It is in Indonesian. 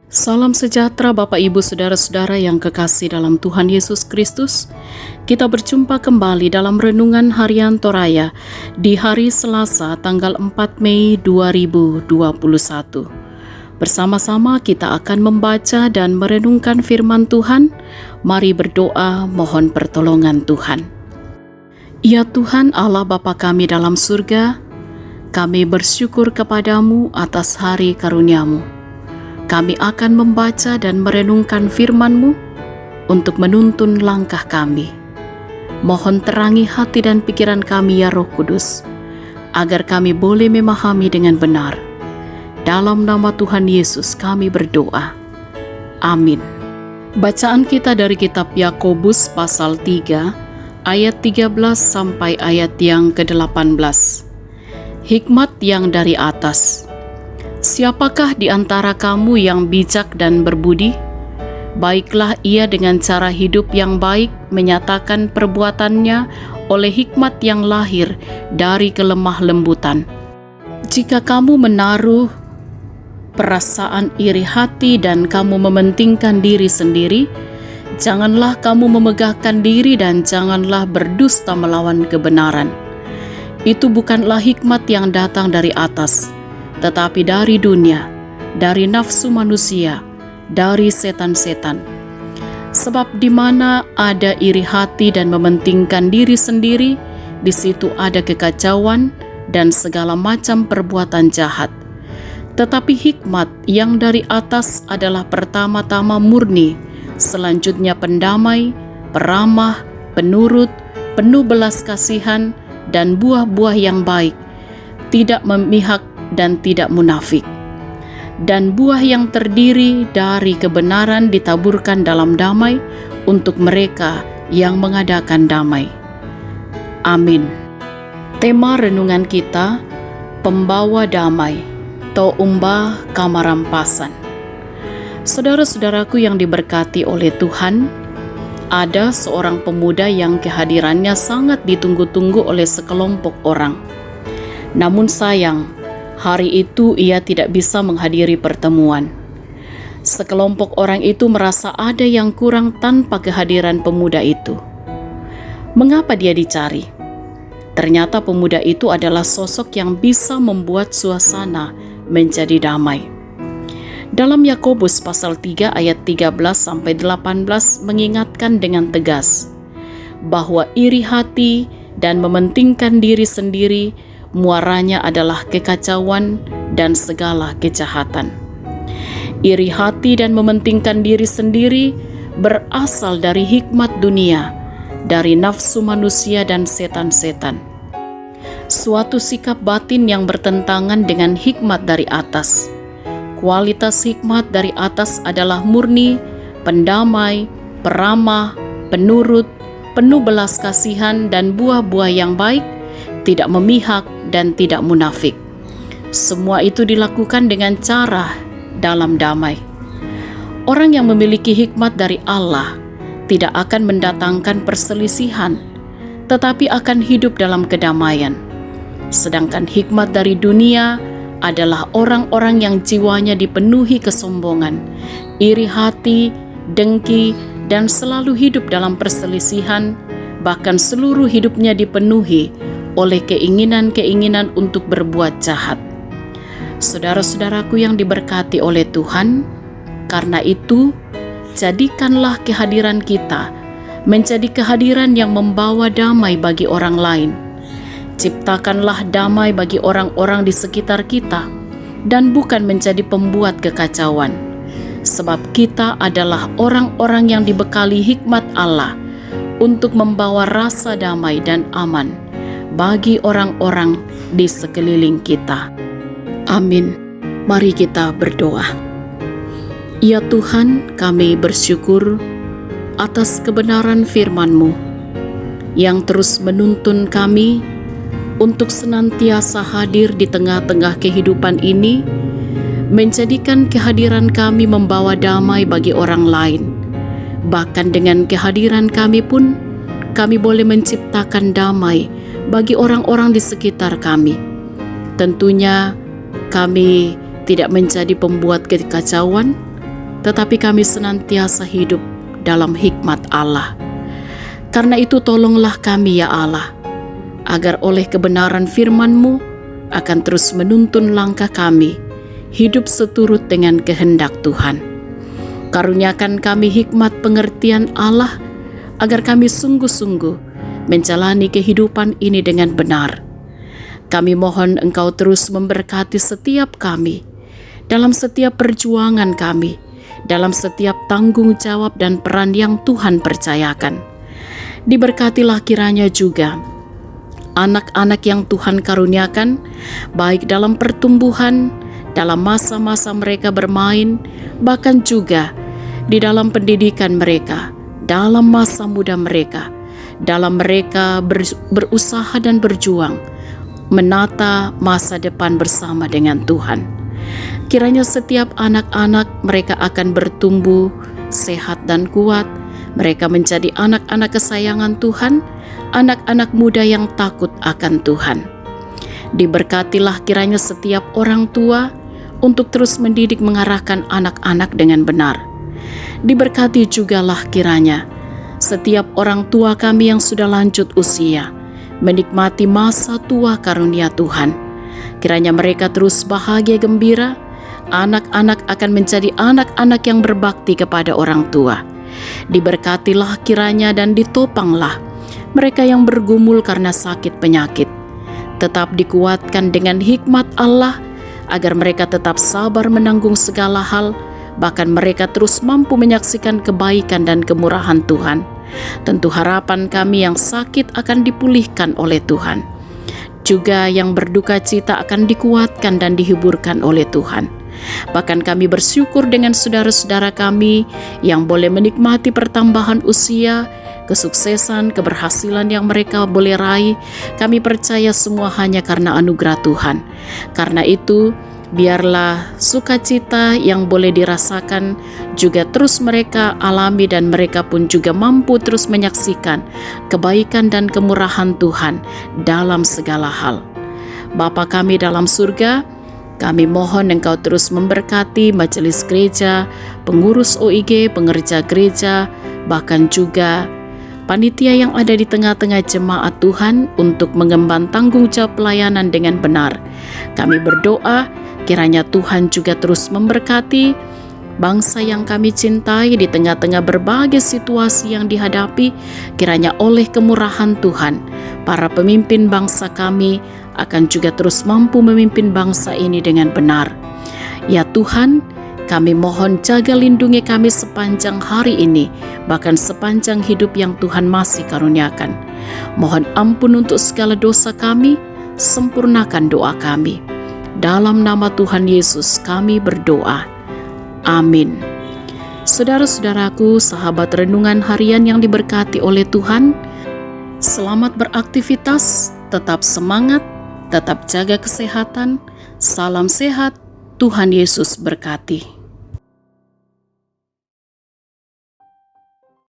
Salam sejahtera Bapak Ibu Saudara-saudara yang kekasih dalam Tuhan Yesus Kristus. Kita berjumpa kembali dalam Renungan Harian Toraya di hari Selasa tanggal 4 Mei 2021. Bersama-sama kita akan membaca dan merenungkan firman Tuhan. Mari berdoa mohon pertolongan Tuhan. Ya Tuhan Allah Bapa kami dalam surga, kami bersyukur kepadamu atas hari karunia-Mu. Kami akan membaca dan merenungkan firman-Mu untuk menuntun langkah kami. Mohon terangi hati dan pikiran kami ya Roh Kudus, agar kami boleh memahami dengan benar. Dalam nama Tuhan Yesus kami berdoa. Amin. Bacaan kita dari kitab Yakobus pasal 3 ayat 13 sampai ayat yang ke-18. Hikmat yang dari atas. Siapakah di antara kamu yang bijak dan berbudi? Baiklah ia dengan cara hidup yang baik menyatakan perbuatannya oleh hikmat yang lahir dari kelemah lembutan. Jika kamu menaruh perasaan iri hati dan kamu mementingkan diri sendiri, janganlah kamu memegahkan diri dan janganlah berdusta melawan kebenaran. Itu bukanlah hikmat yang datang dari atas, tetapi dari dunia, dari nafsu manusia, dari setan-setan. Sebab di mana ada iri hati dan mementingkan diri sendiri, di situ ada kekacauan dan segala macam perbuatan jahat. Tetapi hikmat yang dari atas adalah pertama-tama murni, selanjutnya pendamai, peramah, penurut, penuh belas kasihan, dan buah-buah yang baik, tidak memihak dan tidak munafik. Dan buah yang terdiri dari kebenaran ditaburkan dalam damai untuk mereka yang mengadakan damai. Amin. Tema renungan kita, pembawa damai, Toumba Kamarampasan. Saudara-saudaraku yang diberkati oleh Tuhan, ada seorang pemuda yang kehadirannya sangat ditunggu-tunggu oleh sekelompok orang. Namun sayang, hari itu ia tidak bisa menghadiri pertemuan. Sekelompok orang itu merasa ada yang kurang tanpa kehadiran pemuda itu. Mengapa dia dicari? Ternyata pemuda itu adalah sosok yang bisa membuat suasana menjadi damai. Dalam Yakobus pasal 3 ayat 13-18 mengingatkan dengan tegas bahwa iri hati dan mementingkan diri sendiri muaranya adalah kekacauan dan segala kejahatan. Iri hati dan mementingkan diri sendiri berasal dari hikmat dunia, dari nafsu manusia dan setan-setan. Suatu sikap batin yang bertentangan dengan hikmat dari atas. Kualitas hikmat dari atas adalah murni, pendamai, peramah, penurut, penuh belas kasihan dan buah-buah yang baik, tidak memihak dan tidak munafik. Semua itu dilakukan dengan cara dalam damai. Orang yang memiliki hikmat dari Allah tidak akan mendatangkan perselisihan, tetapi akan hidup dalam kedamaian. Sedangkan hikmat dari dunia adalah orang-orang yang jiwanya dipenuhi kesombongan, iri hati, dengki, dan selalu hidup dalam perselisihan, bahkan seluruh hidupnya dipenuhi oleh keinginan-keinginan untuk berbuat jahat. Saudara-saudaraku yang diberkati oleh Tuhan, karena itu, jadikanlah kehadiran kita menjadi kehadiran yang membawa damai bagi orang lain. Ciptakanlah damai bagi orang-orang di sekitar kita dan bukan menjadi pembuat kekacauan. Sebab kita adalah orang-orang yang dibekali hikmat Allah untuk membawa rasa damai dan aman bagi orang-orang di sekeliling kita. Amin. Mari kita berdoa. Ya Tuhan, kami bersyukur atas kebenaran firman-Mu yang terus menuntun kami untuk senantiasa hadir di tengah-tengah kehidupan ini, menjadikan kehadiran kami membawa damai bagi orang lain. Bahkan dengan kehadiran kami pun, kami boleh menciptakan damai bagi orang-orang di sekitar kami. Tentunya kami tidak menjadi pembuat kekacauan, tetapi kami senantiasa hidup dalam hikmat Allah. Karena itu tolonglah kami ya Allah, agar oleh kebenaran firman-Mu akan terus menuntun langkah kami, hidup seturut dengan kehendak Tuhan. Karuniakan kami hikmat pengertian Allah, agar kami sungguh-sungguh menjalani kehidupan ini dengan benar. Kami mohon Engkau terus memberkati setiap kami, dalam setiap perjuangan kami, dalam setiap tanggung jawab dan peran yang Tuhan percayakan. Diberkatilah kiranya juga anak-anak yang Tuhan karuniakan, baik dalam pertumbuhan, dalam masa-masa mereka bermain, bahkan juga di dalam pendidikan mereka, dalam masa muda mereka, dalam mereka berusaha dan berjuang, menata masa depan bersama dengan Tuhan. Kiranya setiap anak-anak mereka akan bertumbuh sehat dan kuat. Mereka menjadi anak-anak kesayangan Tuhan, anak-anak muda yang takut akan Tuhan. Diberkatilah kiranya setiap orang tua untuk terus mendidik mengarahkan anak-anak dengan benar. Diberkati jugalah kiranya setiap orang tua kami yang sudah lanjut usia, menikmati masa tua karunia Tuhan. Kiranya mereka terus bahagia gembira, anak-anak akan menjadi anak-anak yang berbakti kepada orang tua. Diberkatilah kiranya dan ditopanglah mereka yang bergumul karena sakit penyakit. Tetap dikuatkan dengan hikmat Allah, agar mereka tetap sabar menanggung segala hal, bahkan mereka terus mampu menyaksikan kebaikan dan kemurahan Tuhan. Tentu harapan kami yang sakit akan dipulihkan oleh Tuhan. Juga yang berduka cita akan dikuatkan dan dihiburkan oleh Tuhan. Bahkan kami bersyukur dengan saudara-saudara kami yang boleh menikmati pertambahan usia, kesuksesan, keberhasilan yang mereka boleh raih. Kami percaya semua hanya karena anugerah Tuhan. Karena itu, biarlah sukacita yang boleh dirasakan juga terus mereka alami, dan mereka pun juga mampu terus menyaksikan kebaikan dan kemurahan Tuhan dalam segala hal. Bapa kami dalam surga, kami mohon Engkau terus memberkati majelis gereja, pengurus OIG, pengerja gereja, bahkan juga panitia yang ada di tengah-tengah jemaat Tuhan untuk mengemban tanggung jawab pelayanan dengan benar. Kami berdoa kiranya Tuhan juga terus memberkati bangsa yang kami cintai di tengah-tengah berbagai situasi yang dihadapi. Kiranya oleh kemurahan Tuhan, para pemimpin bangsa kami akan juga terus mampu memimpin bangsa ini dengan benar. Ya Tuhan, kami mohon jaga lindungi kami sepanjang hari ini, bahkan sepanjang hidup yang Tuhan masih karuniakan. Mohon ampun untuk segala dosa kami, sempurnakan doa kami. Dalam nama Tuhan Yesus kami berdoa. Amin. Saudara-saudaraku, sahabat renungan harian yang diberkati oleh Tuhan, selamat beraktivitas, tetap semangat, tetap jaga kesehatan. Salam sehat, Tuhan Yesus berkati.